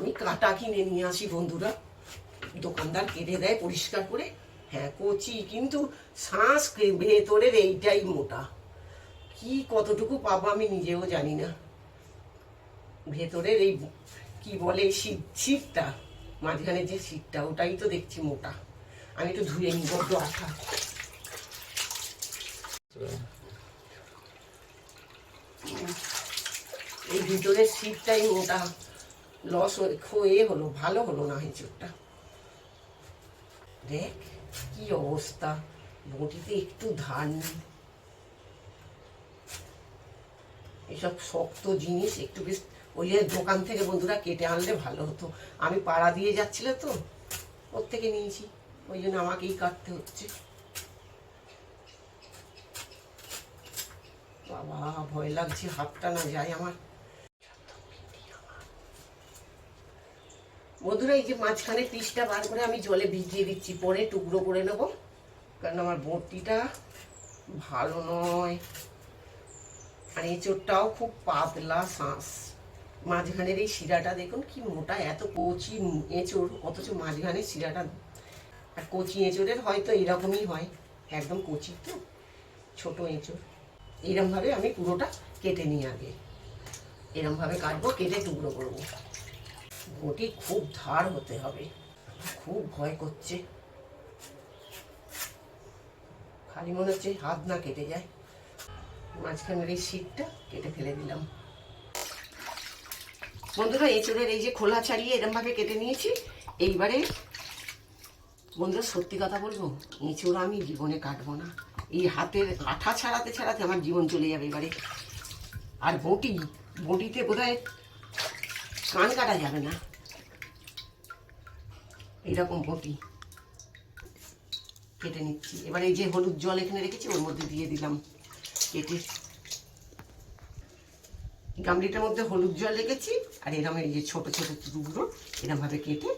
আমি কাটা কিনে নিয়ে আসি বন্ধুরা, দোকানদার কেটে দেয় পরিষ্কার করে। হ্যাঁ কচি, কিন্তু শ্বাস ভেতরের এইটাই মোটা। কি কতটুকু পাবো আমি নিজেও জানি না। ভেতরের এই কি বলে শীতটা, মাঝখানে যে শীতটা, ওটাই তো দেখছি মোটা। আমি একটু ধুয়ে নিই, বড্ড আঠা। এই ভিতরের শীতটাই মোটা। লস হয়ে হলো, ভালো হলো না এঁচোড়টা। দেখ কি অবস্থা, বটিতে একটু ধার নেই। এসব শক্ত জিনিস একটু বেশ ওই দোকান থেকে বন্ধুরা কেটে আনলে ভালো হতো। আমি পাড়া দিয়ে যাচ্ছিল তো, ওর থেকে নিয়েছি, ওই জন্য আমাকেই কাটতে হচ্ছে। বাবা ভয় লাগছে, হাতটা না যায় আমার। বন্ধুরা এই যে মাঝখানে পিসটা বার করে আমি জলে ভিজিয়ে দিচ্ছি, পরে টুকরো করে নেব, কারণ আমার বটিটা ভালো নয়। আর এঁচোড়টাও খুব পাতলা শাঁস। মাঝখানের এই শিরাটা দেখুন কি মোটা, এত কচি এঁচোড় অথচ মাঝখানে শিরাটা। আর কচি এঁচোড়ের হয়তো এরকমই হয়, একদম কচি তো, ছোট এঁচোড়। এরমভাবে আমি পুরোটা কেটে নিই আগে, এরমভাবে কাটবো, কেটে টুকরো করবো। বটি খুব ধার হতে হবে, খুব ভয় করছে, খালি মনে হচ্ছে হাত না কেটে যায়। মাঝখানের এই শীতটা কেটে ফেলে দিলাম। বন্ধুরা এঁচোড়ের এই যে খোলা ছাড়িয়ে এরমভাবে কেটে নিয়েছি। এইবারে বন্ধুরা সত্যি কথা বলবো, এঁচোড় আমি জীবনে কাটবো না। এই হাতের আঠা ছাড়াতে ছাড়াতে আমার জীবন চলে যাবে এবারে। আর বটিতে বোধহয় কান কাটা যাবে না, এইরকম বটি কেটে নিচ্ছি। এবার এই যে হলুদ জল এখানে রেখেছি, ওর মধ্যে দিয়ে দিলাম কেটে। গামলিটার মধ্যে হলুদ জল রেখেছি, আর এরকম এই যে ছোট ছোট টুকরো এরকম ভাবে কেটে